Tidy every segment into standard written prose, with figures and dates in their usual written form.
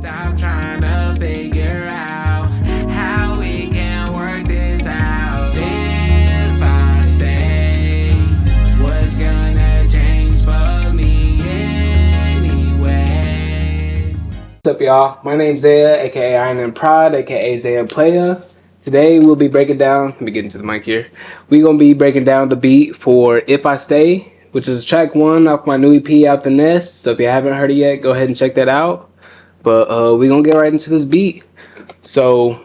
stop trying to figure out how we can work this out. If I stay, what's gonna change for me anyways? What's up, y'all? My name's Zayah, aka Iron and Prod, aka Zayah Playa. Today we'll be breaking down, let me get into the mic here. We're gonna be breaking down the beat for If I Stay, which is track 1 off my new EP, Out the Nest. So if you haven't heard it yet, go ahead and check that out. But we're gonna get right into this beat. So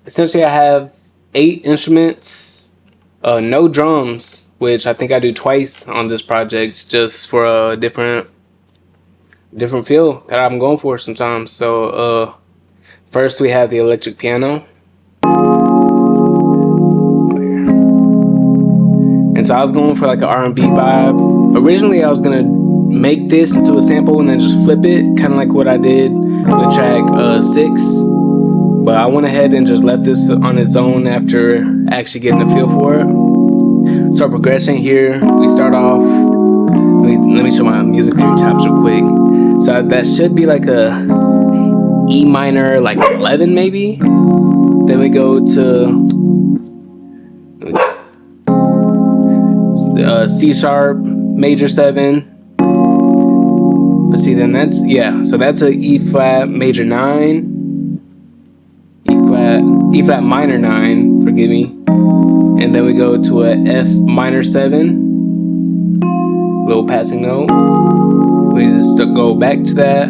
essentially I have 8 instruments, no drums, which I think I do twice on this project just for a different feel that I'm going for sometimes. So first we have the electric piano. And so I was going for like an R&B vibe. Originally I was gonna make this into a sample and then just flip it, kind of like what I did with track 6. But I went ahead and just left this on its own after actually getting a feel for it. So our progression here, we start off, let me show my music theory chops real quick. So that should be like a E minor, like 11 maybe. Then we go to C sharp, major 7. But see, then that's, yeah, so that's a E flat major 9, E flat minor 9, forgive me. And then we go to a F minor 7, little passing note. We just go back to that.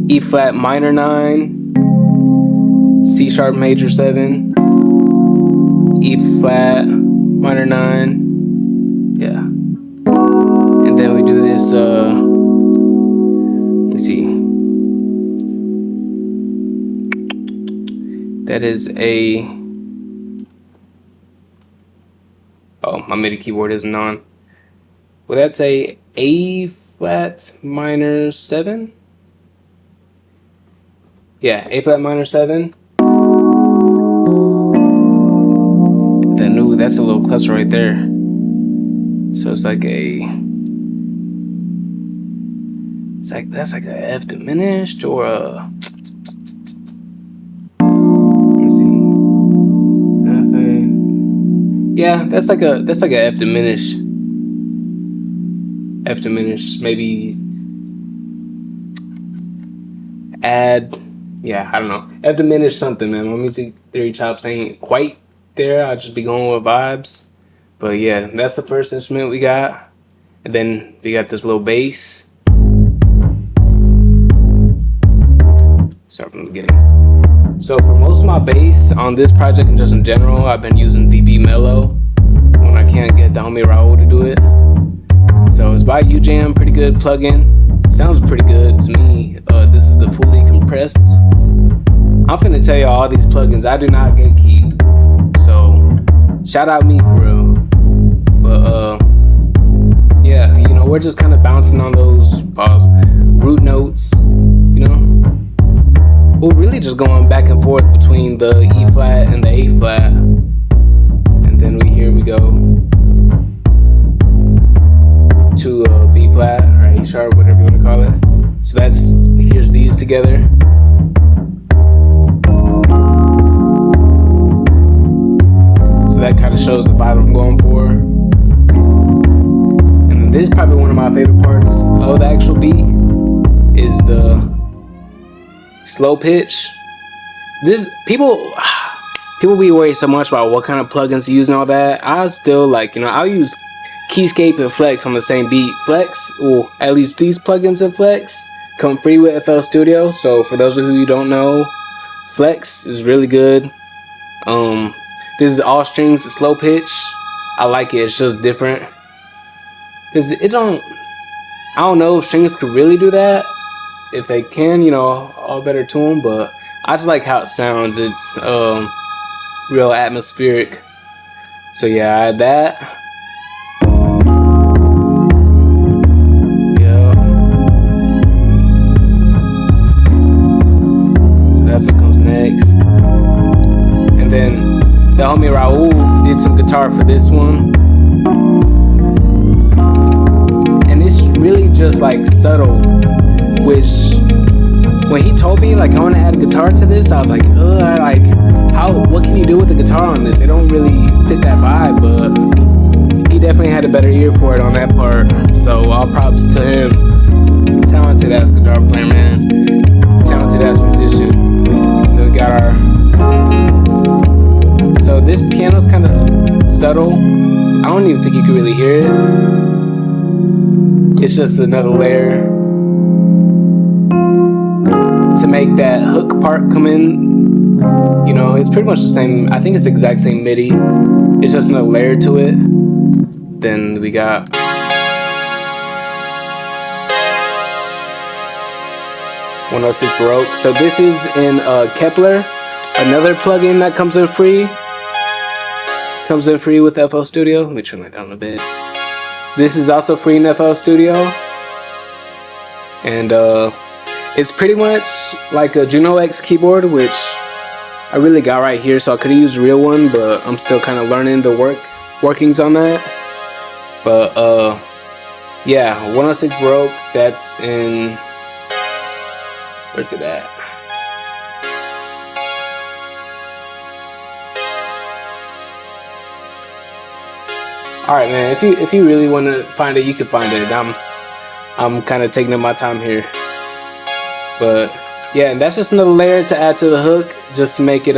E flat minor 9, C sharp major 7, E flat minor 9, yeah. And then we do this, let's see. That is a, oh, my MIDI keyboard isn't on. Well, that's a flat minor 7. Yeah, A flat minor 7. Then, ooh, that's a little cluster right there. So it's like that's like a F diminished or a, let me see. Yeah, that's like a F diminished. F diminished, maybe add, yeah, I don't know. F diminished something, man. My music theory chops ain't quite there. I'll just be going with vibes. But yeah, that's the first instrument we got. And then we got this little bass. Start from the beginning. So for most of my bass on this project and just in general, I've been using VB Mellow when I can't get the homie Raul to do it. So it's by UJam, pretty good plugin. Sounds pretty good to me. This is the fully compressed. I'm finna tell y'all all these plugins I do not gatekeep. So shout out me for real. But yeah, you know, we're just kind of bouncing on those root notes, you know. We're really just going back and forth between the E flat and the A flat. And then here we go to B flat or A sharp, whatever you want to call it. So here's these together. So that kind of shows the vibe I'm going for. And then this is probably one of my favorite parts of the actual beat is the slow pitch. This people be worried so much about what kind of plugins to use and all that. I still like, you know, I'll use Keyscape and Flex on the same beat. Flex, well, at least these plugins in Flex come free with FL Studio. So for those of you who don't know, Flex is really good. This is all strings, slow pitch. I like it. It's just different. Cause I don't know if strings could really do that. If they can, you know, all better to them. But I just like how it sounds. It's real atmospheric. So yeah, I add that. Yeah. So that's what comes next. And then the homie Raul did some guitar for this one. And it's really just like subtle, which told me like I want to add a guitar to this, I was like, like what can you do with the guitar on this? It don't really fit that vibe, but he definitely had a better ear for it on that part. So all props to him. Talented ass guitar player, man. Talented ass musician. Then we got our. So this piano's kind of subtle. I don't even think you can really hear it. It's just another layer to make that hook part come in. You know, it's pretty much the same. I think it's the exact same MIDI. It's just another layer to it. Then we got 106 Baroque. So this is in Kepler, another plugin that comes in free. Comes in free with FL Studio. Let me turn that down a bit. This is also free in FL Studio. And it's pretty much like a Juno X keyboard, which I really got right here, so I could have used a real one, but I'm still kind of learning the workings on that. But yeah, 106 Baroque, that's in, where's it at? Alright, man, if you really want to find it, you can find it. I'm kind of taking up my time here. But yeah, and that's just another layer to add to the hook, just to make it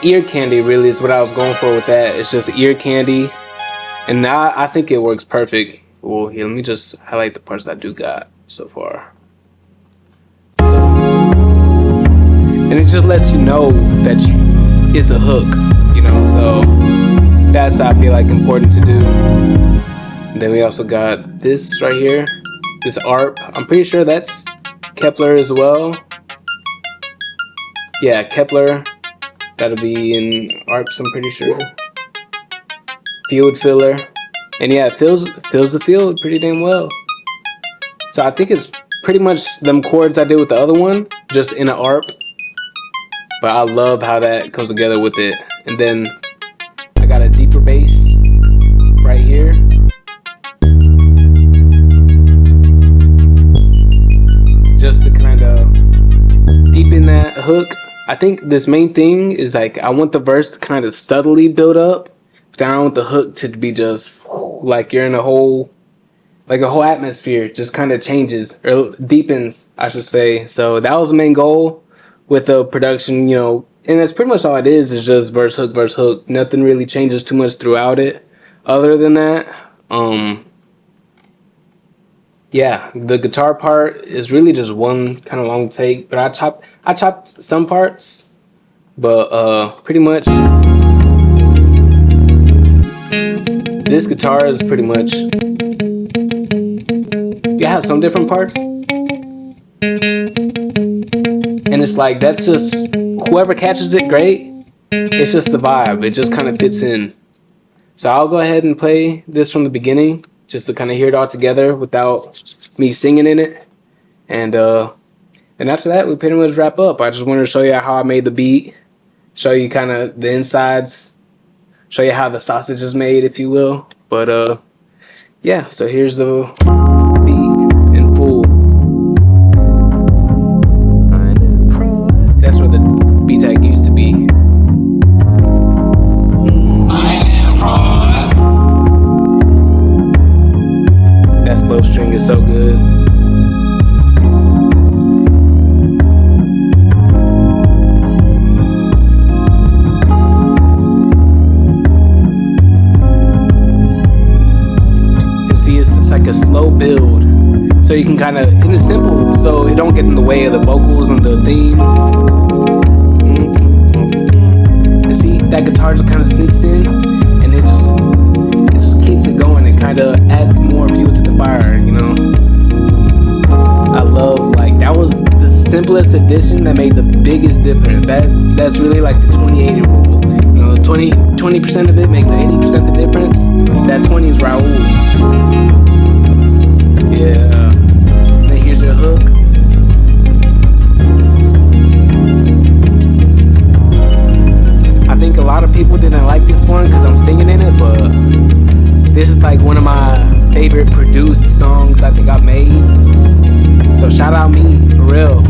ear candy. Really is what I was going for with that. It's just ear candy, and now I think it works perfect. Well, here, let me just highlight the parts that I do got so far. And it just lets you know that it's a hook, you know, so that's, I feel like, important to do. And then we also got this right here, this ARP. I'm pretty sure that's Kepler as well. Yeah, Kepler. That'll be in ARPs, I'm pretty sure. Field filler. And yeah, it fills the field pretty damn well. So I think it's pretty much them chords I did with the other one, just in an ARP. But I love how that comes together with it. And then I got a deeper bass right here. Just to kind of deepen that hook. I think this main thing is like I want the verse to kind of subtly build up. But I want the hook to be just like you're in a whole atmosphere just kind of changes or deepens, I should say. So that was the main goal with the production, you know, and that's pretty much all it is just verse hook. Nothing really changes too much throughout it. Other than that, yeah, the guitar part is really just one kind of long take, but I chopped some parts, but pretty much this guitar is pretty much, you have some different parts, and it's like that's just whoever catches it, great. It's just the vibe. It just kind of fits in. So I'll go ahead and play this from the beginning, just to kind of hear it all together without me singing in it. And after that, we pretty much wrap up. I just wanted to show you how I made the beat, show you kind of the insides, show you how the sausage is made, if you will. But yeah, so here's the beat in full. That's where the beat tag used to be. That slow string is so good. You see, it's just like a slow build, so you can kind of, and it's simple, so it don't get in the way of the vocals and the theme. And see, that guitar just kind of sneaks in, and it just keeps it going. It kind of adds more fuel to the fire, you know. I love, like, that was the simplest addition that made the biggest difference. That's really like the 20-80 rule. You know, 20% of it makes 80% the difference. That 20 is Raul. Yeah. And then here's your hook. I think a lot of people didn't like this one because I'm singing in it, but this is like one of my favorite produced songs I think I've made. So shout out me, for real.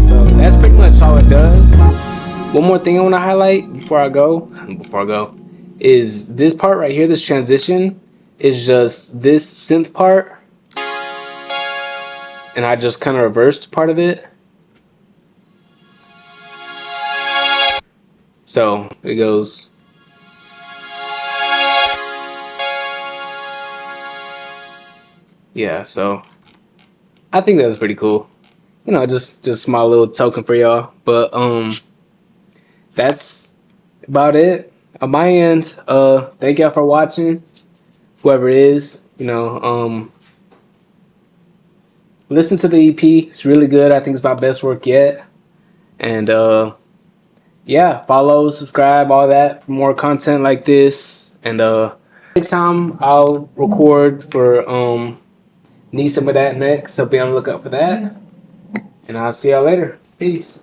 So that's pretty much all it does. One more thing I want to highlight before I go, is this part right here, this transition, is just this synth part. And I just kind of reversed part of it. So it goes. Yeah, so I think that's pretty cool. You know, just my little token for y'all. But that's about it on my end. Thank y'all for watching. Whoever it is, you know, listen to the EP. It's really good. I think it's my best work yet. And yeah, follow, subscribe, all that for more content like this. And next time I'll record for Need Some of That next, so be on the lookout for that. And I'll see y'all later. Peace.